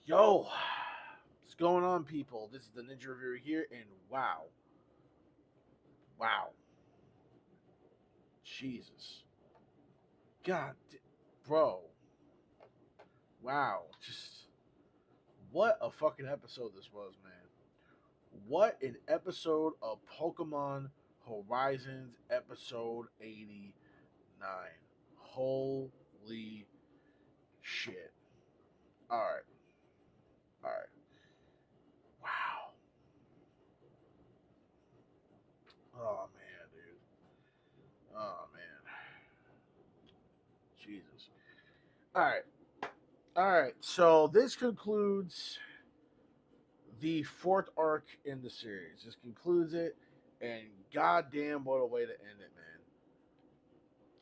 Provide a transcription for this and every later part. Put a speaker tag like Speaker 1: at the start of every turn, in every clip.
Speaker 1: Yo, what's going on, people? This is the Ninja Reviewer here, and wow, Jesus, God, bro, wow, just what a fucking episode this was, man. What an episode of Pokemon Horizons, episode 89. Holy shit! All right, all right, wow. Oh man, dude. Oh man, Jesus. All right. All right, so this concludes the fourth arc in the series. This concludes it, and goddamn, what a way to end it,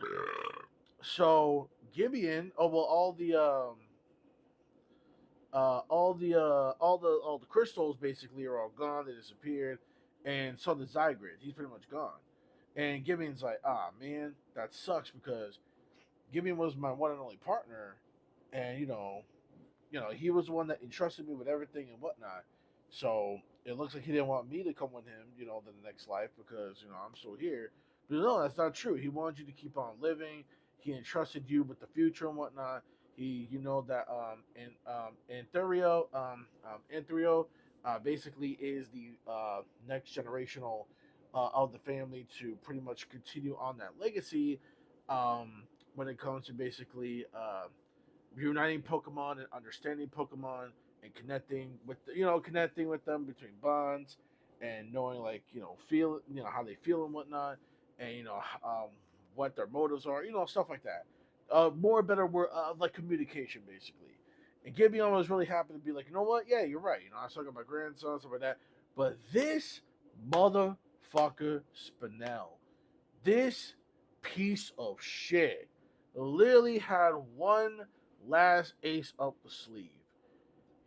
Speaker 1: man. So Gibeon, oh well, all the crystals basically are all gone. They disappeared, and so the Zygrid, he's pretty much gone. And Gibeon's like, ah man, that sucks because Gibeon was my one and only partner, and he was the one that entrusted me with everything and whatnot. So it looks like he didn't want me to come with him, to the next life because I'm still here. But no, that's not true. He wanted you to keep on living. He entrusted you with the future and whatnot. You know that Antherio, basically is the next generational of the family to pretty much continue on that legacy. Um, when it comes to basically reuniting Pokemon and understanding Pokemon and connecting with them between bonds and knowing feel how they feel and whatnot, and what their motives are, stuff like that. More better word like communication basically. And Gibeon was really happy to be like, you know what? Yeah, you're right. I was talking about my grandson, stuff like that. But this motherfucker Spinel, this piece of shit literally had one last ace up the sleeve.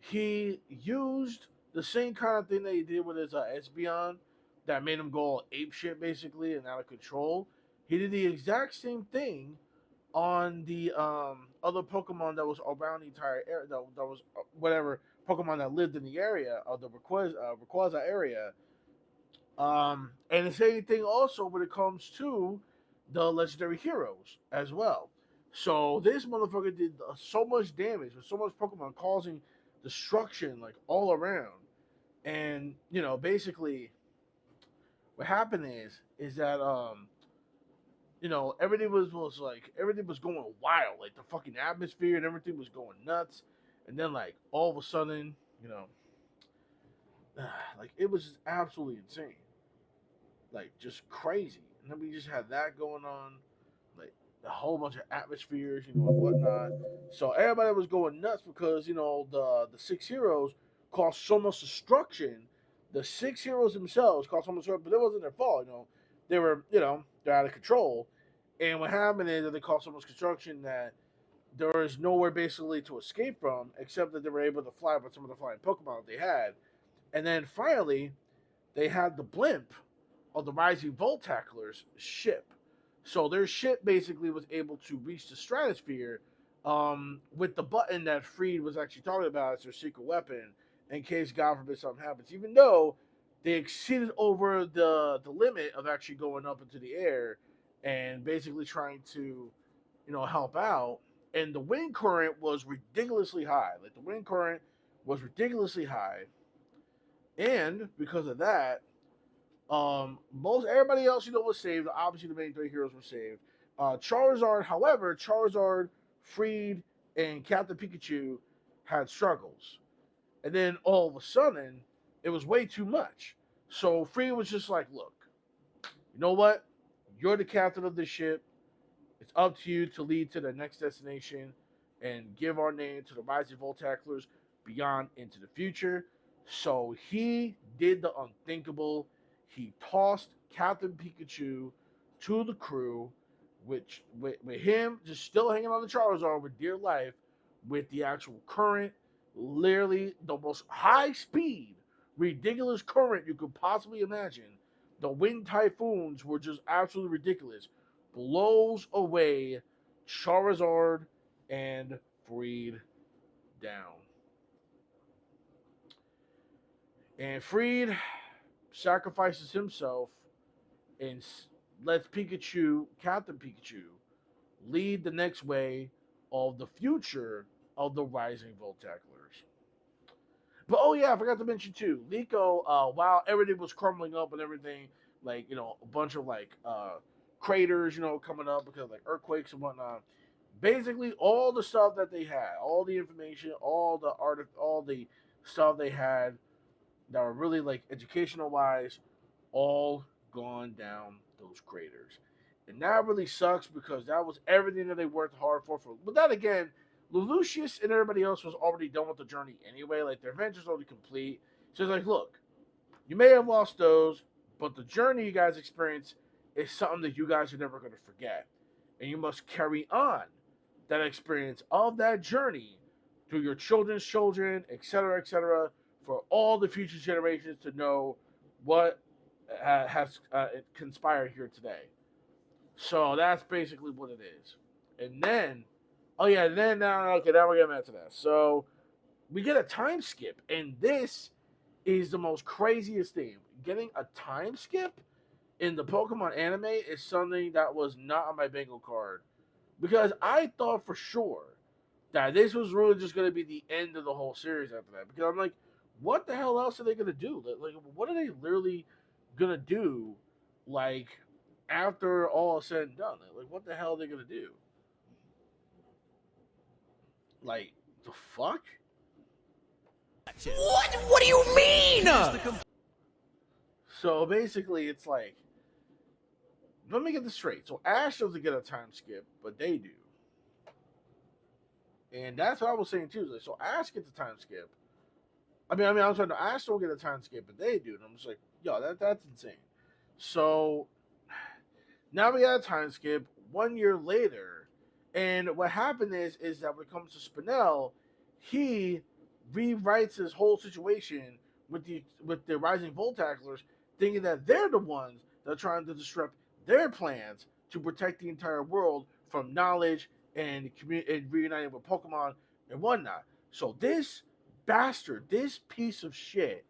Speaker 1: He used the same kind of thing that he did with his Espeon that made him go all ape shit basically and out of control. He did the exact same thing on the other Pokemon that was around the entire area. That was whatever Pokemon that lived in the area of the Rayquaza area, and the same thing also when it comes to the legendary heroes as well. So this motherfucker did so much damage with so much Pokemon causing destruction like all around. And basically what happened is that everything was going wild, like the fucking atmosphere and everything was going nuts. And then like all of a sudden, you know, like it was just absolutely insane. Like just crazy. And then we just had that going on, like a whole bunch of atmospheres, and whatnot. So everybody was going nuts because the six heroes caused so much destruction. The six heroes themselves caused so much destruction, but it wasn't their fault. They were they're out of control. And what happened is that they caused so much destruction that there was nowhere basically to escape from except that they were able to fly with some of the flying Pokemon that they had. And then finally, they had the blimp of the Rising Voltacklers ship. So their ship basically was able to reach the stratosphere with the button that Freed was actually talking about as their secret weapon in case, God forbid, something happens. Even though they exceeded over the limit of actually going up into the air and basically trying to, help out. And the wind current was ridiculously high. Like the wind current was ridiculously high. And because of that, most everybody else was saved. Obviously, the main three heroes were saved. Charizard, however, Charizard, Freed, and Captain Pikachu had struggles, and then all of a sudden, it was way too much. So Freed was just like, "Look, you know what? You're the captain of this ship. It's up to you to lead to the next destination and give our name to the Rising Voltacklers beyond into the future." So he did the unthinkable. He tossed Captain Pikachu to the crew, which with him just still hanging on the Charizard with dear life, with the actual current, literally the most high speed, ridiculous current you could possibly imagine. The wind typhoons were just absolutely ridiculous, blows away Charizard and Freed down. And Freed sacrifices himself and lets Pikachu, Captain Pikachu, lead the next way of the future of the Rising Volteclers. But oh yeah, I forgot to mention too, Liko. While everything was crumbling up and everything, like a bunch of craters, coming up because of, like earthquakes and whatnot. Basically, all the stuff that they had, all the information, all the art, all the stuff they had that were really like educational wise, all gone down those craters. And that really sucks because that was everything that they worked hard for. But then again, Lelouchius and everybody else was already done with the journey anyway. Like their adventure's already complete. So it's like, look, you may have lost those, but the journey you guys experienced is something that you guys are never going to forget. And you must carry on that experience of that journey through your children's children, etc., for all the future generations to know what has conspired here today. So that's basically what it is. And then, oh yeah, then now okay, now we're getting back to that. So we get a time skip, and this is the most craziest thing. Getting a time skip in the Pokemon anime is something that was not on my bingo card because I thought for sure that this was really just going to be the end of the whole series after that. Because I'm like, what the hell else are they going to do? Like, what are they literally going to do? Like, after all is said and done, like, what the hell are they going to do? Like, the fuck?
Speaker 2: What? What do you mean?
Speaker 1: So basically, it's like, let me get this straight. So Ash doesn't get a time skip, but they do. And that's what I was saying too. So Ash gets a time skip. I'm sorry, no, Ash don't get a time skip, but they do. And I'm just like, yo, that's insane. So now we got a time skip 1 year later, and what happened is that when it comes to Spinel, he rewrites his whole situation with the Rising Voltaclers, thinking that they're the ones that are trying to disrupt their plans to protect the entire world from knowledge and reuniting with Pokemon and whatnot. So this bastard, this piece of shit,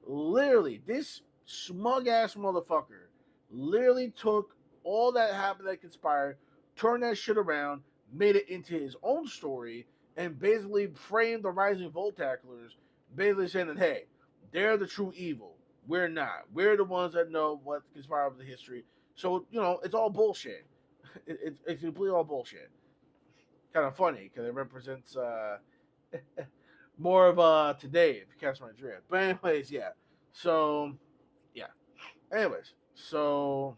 Speaker 1: literally, this smug ass motherfucker, literally took all that happened that conspired, turned that shit around, made it into his own story, and basically framed the Rising Voltaclers, basically saying that, hey, they're the true evil. We're not. We're the ones that know what conspired with the history. So, it's all bullshit. It's completely all bullshit. Kind of funny because it represents more of today, if you catch my drift. But anyways, yeah. So, yeah. Anyways, so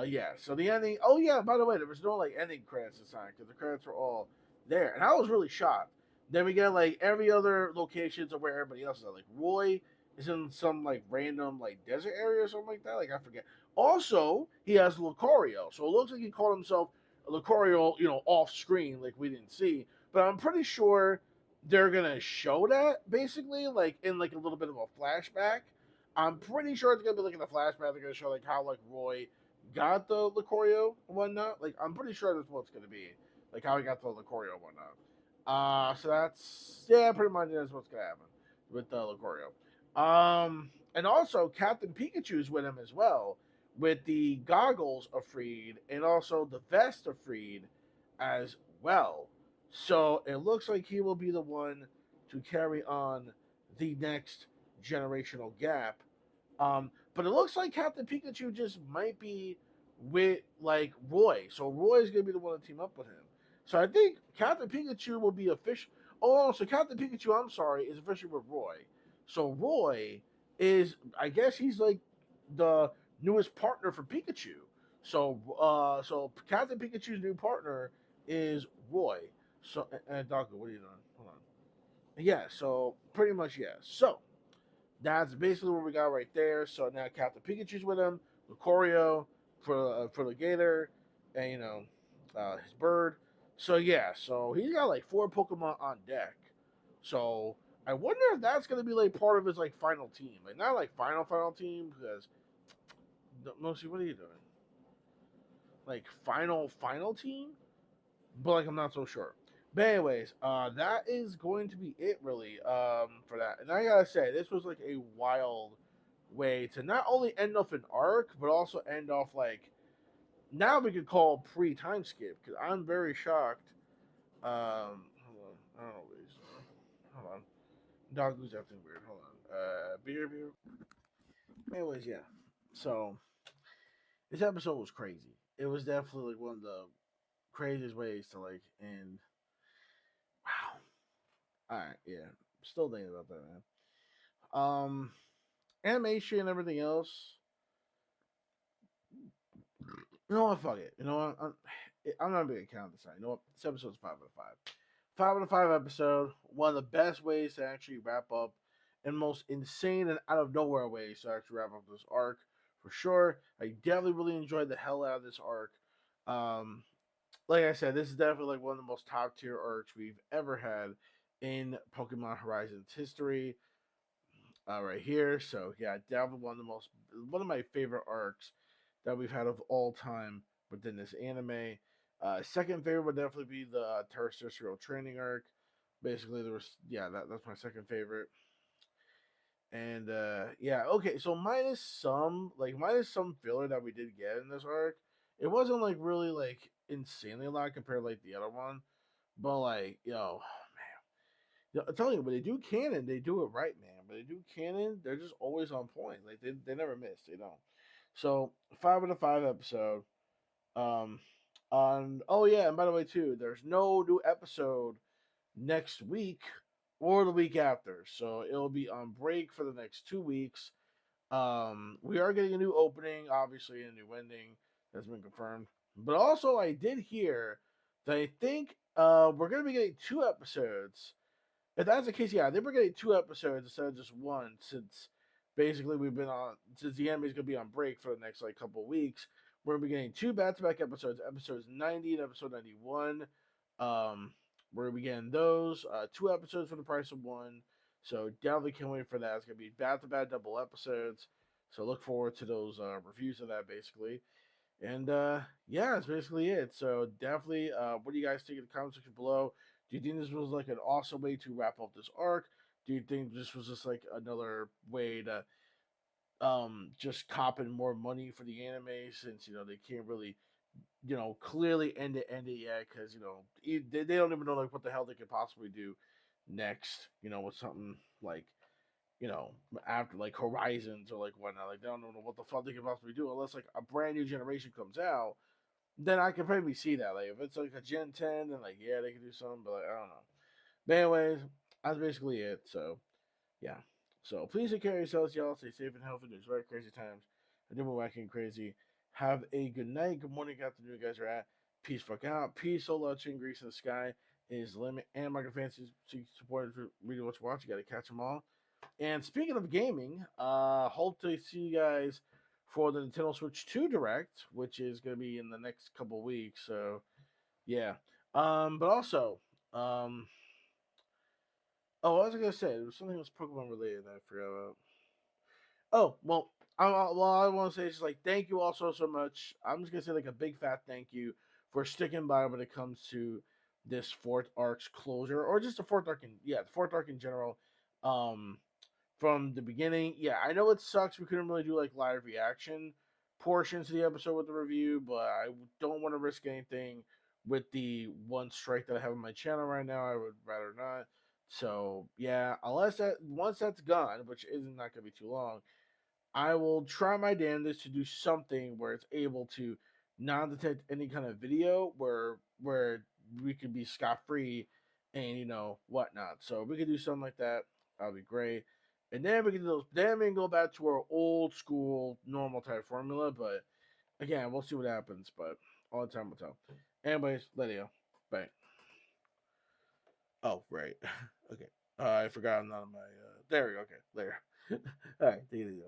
Speaker 1: yeah. So the ending. Oh yeah. By the way, there was no like ending credits this time because the credits were all there, and I was really shocked. Then we get like every other locations of where everybody else is at. Like Roy is in some like random like desert area or something like that. Like I forget. Also, he has Lucario, so it looks like he called himself Lucario, off screen, like we didn't see. But I'm pretty sure they're gonna show that basically, like in like a little bit of a flashback. I'm pretty sure it's gonna be like in a flashback. They're gonna show like how like Roy got the Lucario and whatnot. Like I'm pretty sure that's what it's gonna be. Like how he got the Lucario and whatnot. So that's pretty much that's what's gonna happen with the Lucario. And also Captain Pikachu's with him as well, with the goggles of Freed and also the vest of Freed as well. So it looks like he will be the one to carry on the next generational gap. But it looks like Captain Pikachu just might be with like Roy. So Roy's gonna be the one to team up with him. So I think Captain Pikachu will be official. Oh, so Captain Pikachu, I'm sorry, is officially with Roy. So Roy is, I guess he's like the newest partner for Pikachu. So Captain Pikachu's new partner is Roy. So and Doctor, what are you doing? Hold on. Yeah. So pretty much yeah. So that's basically what we got right there. So now Captain Pikachu's with him, Lucario for the Gator, and his bird. So yeah, so he's got like 4 Pokemon on deck. So I wonder if that's gonna be like part of his like final team, like not like final team because mostly what are you doing? Like final team, but like I'm not so sure. But anyways, that is going to be it really for that. And I gotta say, this was like a wild way to not only end off an arc, but also end off like now we could call pre time skip because I'm very shocked. Hold on, I don't know what he's. Hold on, dog who's acting weird. Hold on, beer. Anyways, yeah. So this episode was crazy. It was definitely like one of the craziest ways to like end. Wow. All right, yeah. Still thinking about that, man. Um, animation and everything else. You know what? Fuck it. You know what? I'm not gonna count this out. You know what? This episode's 5 out of 5. 5 out of 5 episode. One of the best ways to actually wrap up, and most insane and out of nowhere ways to actually wrap up this arc for sure. I definitely really enjoyed the hell out of this arc. Um, like I said, this is definitely like one of the most top tier arcs we've ever had in Pokemon Horizons history. Right here. So yeah, definitely one of my favorite arcs that we've had of all time within this anime. Second favorite would definitely be the Terrestrial training arc. Basically, there was that's my second favorite. And yeah, okay, so minus some filler that we did get in this arc, it wasn't like really like insanely a lot compared to like the other one. But like, I'm telling you, when they do canon, they do it right, man. When they do canon, they're just always on point. Like they never miss. They don't. So 5 out of 5 episode. Um, on oh yeah, and by the way too, there's no new episode next week or the week after. So it'll be on break for the next 2 weeks. We are getting a new opening, obviously a new ending that's been confirmed. But also, I did hear that I think we're gonna be getting 2 episodes. If that's the case, yeah, I think we're getting 2 episodes instead of just one, since basically we've been on since the anime's gonna be on break for the next like couple of weeks. We're gonna be getting 2 back-to-back episodes, episodes 90 and episode 91. Um, we're gonna be getting those 2 episodes for the price of one. So definitely can't wait for that. It's gonna be back-to-back double episodes. So look forward to those reviews of that basically. And yeah, that's basically it. So definitely, what do you guys think in the comment section below? Do you think this was like an awesome way to wrap up this arc? Do you think this was just like another way to just copping more money for the anime, since they can't really clearly end it yet, because they don't even know like what the hell they could possibly do next, with something like you know, after like Horizons or like whatnot. Like they don't know what the fuck they can possibly do unless like a brand new generation comes out. Then I can probably see that. Like if it's like a Gen 10, then like yeah, they can do something, but like I don't know. But anyways, that's basically it. So yeah. So please take care of yourselves, y'all. Stay safe and healthy. There's very crazy times. I do more wacky and crazy. Have a good night, good morning, good afternoon, you guys are at. Peace fuck out. Peace, so love, chin, grease in the sky is the limit. And Michael Fancy supporters reading what you watch. You got to catch them all. And speaking of gaming, hope to see you guys for the Nintendo Switch 2 Direct, which is going to be in the next couple weeks. So, yeah. But also, um, oh, I was going to say, there was something that was Pokemon related that I forgot about. Oh, well, I want to say is just like, thank you all so much. I'm just going to say, like, a big fat thank you for sticking by when it comes to this fourth arc's closure, or just the fourth arc in general. Um, from the beginning. Yeah, I know it sucks. We couldn't really do like live reaction portions of the episode with the review, but I don't want to risk anything with the one strike that I have on my channel right now. I would rather not. So yeah, unless that once that's gone, which isn't not gonna be too long, I will try my damnedest to do something where it's able to not detect any kind of video where we could be scot free and whatnot. So if we could do something like that, that'd be great. And then we can do those. Then we can go back to our old school normal type formula. But again, we'll see what happens. But all the time will tell. Anyways, Lydia, bye. Oh right, okay. I forgot I'm not on my. There we go. Okay, later. All right, take it easy.